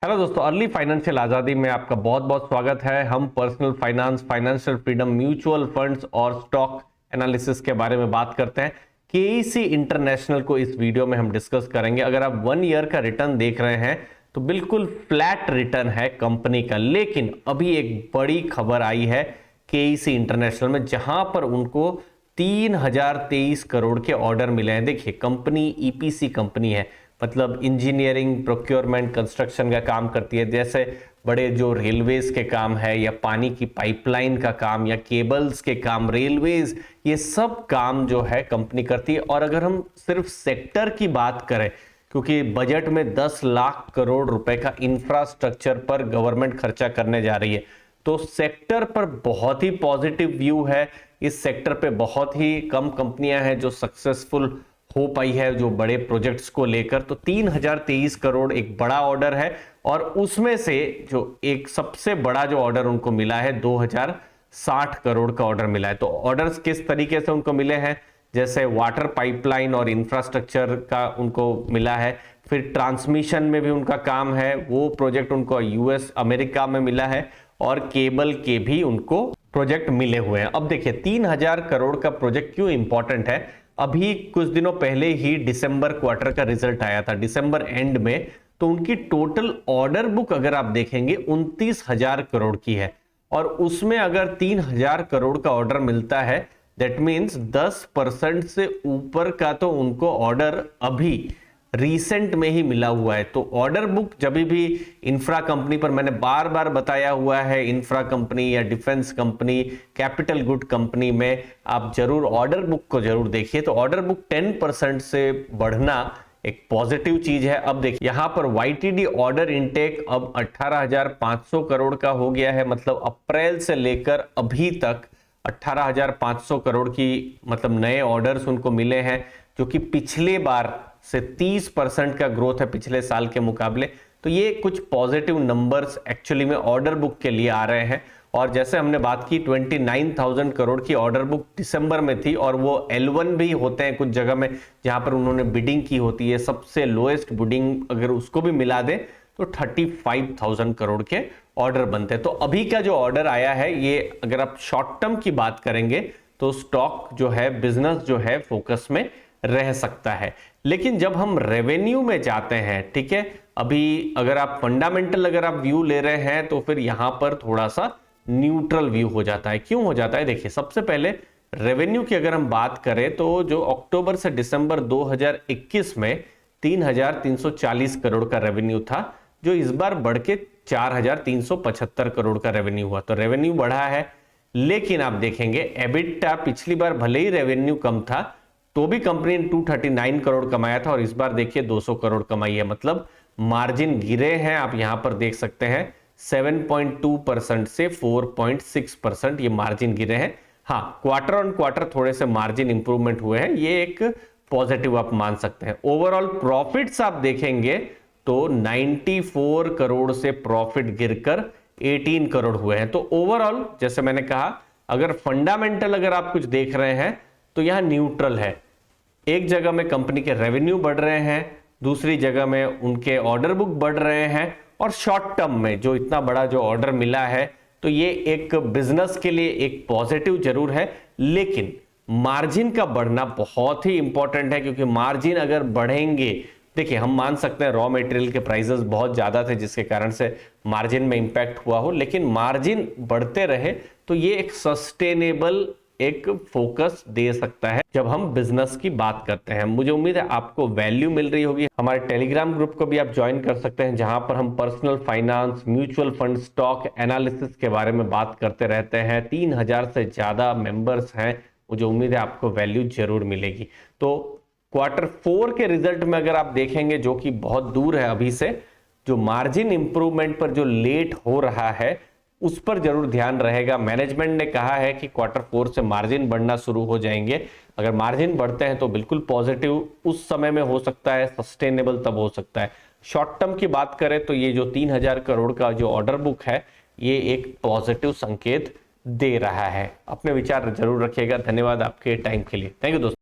Hello दोस्तों, early financial आज़ादी में आपका बहुत बहुत स्वागत है। हम personal finance, financial freedom, mutual funds और स्टॉक एनालिसिस के बारे में बात करते हैं। केईसी इंटरनेशनल को इस वीडियो में हम डिस्कस करेंगे। अगर आप 1 ईयर का रिटर्न देख रहे हैं तो बिल्कुल फ्लैट रिटर्न है कंपनी का, लेकिन अभी एक बड़ी खबर आई है केईसी इंटरनेशनल में, जहां पर उनको 3023 करोड़ के ऑर्डर मिले हैं। देखिए, कंपनी ईपीसी कंपनी है, मतलब इंजीनियरिंग, प्रोक्योरमेंट, कंस्ट्रक्शन का काम करती है। जैसे बड़े जो रेलवेज के काम है या पानी की पाइपलाइन का काम या केबल्स के काम, रेलवेज, ये सब काम जो है कंपनी करती है। और अगर हम सिर्फ सेक्टर की बात करें, क्योंकि बजट में 10 लाख करोड़ रुपए का इंफ्रास्ट्रक्चर पर गवर्नमेंट खर्चा करने जा रही है, तो सेक्टर पर बहुत ही पॉजिटिव व्यू है। इस सेक्टर पे बहुत ही कम कंपनियां हैं जो सक्सेसफुल हो पाई है जो बड़े प्रोजेक्ट्स को लेकर। तो 3023 करोड़ एक बड़ा ऑर्डर है, और उसमें से जो एक सबसे बड़ा जो ऑर्डर उनको मिला है 2060 करोड़ का ऑर्डर मिला है। तो ऑर्डर्स किस तरीके से उनको मिले हैं, जैसे वाटर पाइपलाइन और इंफ्रास्ट्रक्चर का उनको मिला है, फिर ट्रांसमिशन में भी उनका काम है, वो प्रोजेक्ट उनको यूएस अमेरिका में मिला है, और केबल के भी उनको प्रोजेक्ट मिले हुए हैं। अब देखिए, 3000 करोड़ का प्रोजेक्ट क्यों इंपॉर्टेंट है। अभी कुछ दिनों पहले ही दिसंबर क्वार्टर का रिजल्ट आया था, दिसंबर एंड में, तो उनकी टोटल ऑर्डर बुक अगर आप देखेंगे 29,000 करोड़ की है, और उसमें अगर 3000 करोड़ का ऑर्डर मिलता है, दैट मीन्स 10% से ऊपर का तो उनको ऑर्डर अभी रीसेंट में ही मिला हुआ है। तो ऑर्डर बुक जब भी इंफ्रा कंपनी पर, मैंने बार बार बताया हुआ है, इंफ्रा कंपनी या defence company, capital good company में आप जरूर ऑर्डर बुक को जरूर देखिए। तो ऑर्डर बुक 10% से बढ़ना एक पॉजिटिव चीज है। अब देखिए, यहां पर वाईटीडी ऑर्डर इनटेक अब 18,500 करोड़ का हो गया है, मतलब अप्रैल से लेकर अभी तक 18,500 करोड़ की मतलब नए ऑर्डर्स उनको मिले हैं, जो कि पिछले बार से 30% का ग्रोथ है पिछले साल के मुकाबले। तो ये कुछ पॉजिटिव नंबर्स एक्चुअली में ऑर्डर बुक के लिए आ रहे हैं। और जैसे हमने बात की, 29,000 करोड़ की ऑर्डर बुक दिसंबर में थी, और वो L1 भी होते हैं कुछ जगह में जहां पर उन्होंने बिडिंग की होती है। सबसे लोएस्ट बिडिंग अगर उसको भी मिला दे तो 35,000 करोड़ के ऑर्डर बनते हैं। तो अभी का जो ऑर्डर आया है, ये अगर आप शॉर्ट टर्म की बात करेंगे तो स्टॉक जो है, बिजनेस जो है, फोकस में रह सकता है। लेकिन जब हम रेवेन्यू में जाते हैं, ठीक है, अभी अगर आप फंडामेंटल अगर आप व्यू ले रहे हैं तो फिर यहां पर थोड़ा सा न्यूट्रल व्यू हो जाता है। क्यों हो जाता है, देखिए, सबसे पहले रेवेन्यू की अगर हम बात करें तो जो अक्टूबर से दिसंबर 2021 में 3,340 करोड़ का रेवेन्यू था, जो इस बार बढ़ के 4,375 करोड़ का रेवेन्यू हुआ। तो रेवेन्यू बढ़ा है, लेकिन आप देखेंगे एबिटा, पिछली बार भले ही रेवेन्यू कम था तो भी कंपनी ने 239 करोड़ कमाया था, और इस बार देखिए 200 करोड़ कमाई है। मतलब मार्जिन गिरे हैं, आप यहां पर देख सकते हैं 7.2% से 4.6% ये मार्जिन गिरे हैं। हाँ, क्वार्टर ऑन क्वार्टर थोड़े से मार्जिन इंप्रूवमेंट हुए हैं, ये एक पॉजिटिव आप मान सकते हैं। ओवरऑल प्रॉफिट्स आप देखेंगे तो 94 करोड़ से प्रॉफिट गिरकर 18 करोड़ हुए हैं। तो ओवरऑल जैसे मैंने कहा, अगर फंडामेंटल अगर आप कुछ देख रहे हैं तो यहां न्यूट्रल है। एक जगह में कंपनी के रेवेन्यू बढ़ रहे हैं, दूसरी जगह में उनके ऑर्डर बुक बढ़ रहे हैं, और शॉर्ट टर्म में जो इतना बड़ा जो ऑर्डर मिला है, तो ये एक बिजनेस के लिए एक पॉजिटिव जरूर है। लेकिन मार्जिन का बढ़ना बहुत ही इंपॉर्टेंट है, क्योंकि मार्जिन अगर बढ़ेंगे, देखिए, हम मान सकते हैं रॉ मटेरियल के प्राइसेस बहुत ज्यादा थे जिसके कारण से मार्जिन में इंपैक्ट हुआ हो, लेकिन मार्जिन बढ़ते रहे तो ये एक सस्टेनेबल एक फोकस दे सकता है जब हम बिजनेस की बात करते हैं। मुझे उम्मीद है आपको वैल्यू मिल रही होगी। हमारे टेलीग्राम ग्रुप को भी आप ज्वाइन कर सकते हैं, जहां पर हम personal finance, mutual fund, stock analysis के बारे में बात करते रहते हैं। 3000 से ज्यादा मेंबर्स हैं, मुझे उम्मीद है आपको वैल्यू जरूर मिलेगी। तो Q4 के रिजल्ट में अगर आप देखेंगे, जो कि बहुत दूर है अभी से, जो मार्जिन इंप्रूवमेंट पर जो लेट हो रहा है उस पर जरूर ध्यान रहेगा। मैनेजमेंट ने कहा है कि Q4 से मार्जिन बढ़ना शुरू हो जाएंगे। अगर मार्जिन बढ़ते हैं तो बिल्कुल पॉजिटिव उस समय में हो सकता है, सस्टेनेबल तब हो सकता है। शॉर्ट टर्म की बात करें तो ये जो 3000 करोड़ का जो ऑर्डर बुक है, ये एक पॉजिटिव संकेत दे रहा है। अपने विचार जरूर रखिएगा। धन्यवाद आपके टाइम के लिए। थैंक यू दोस्तों।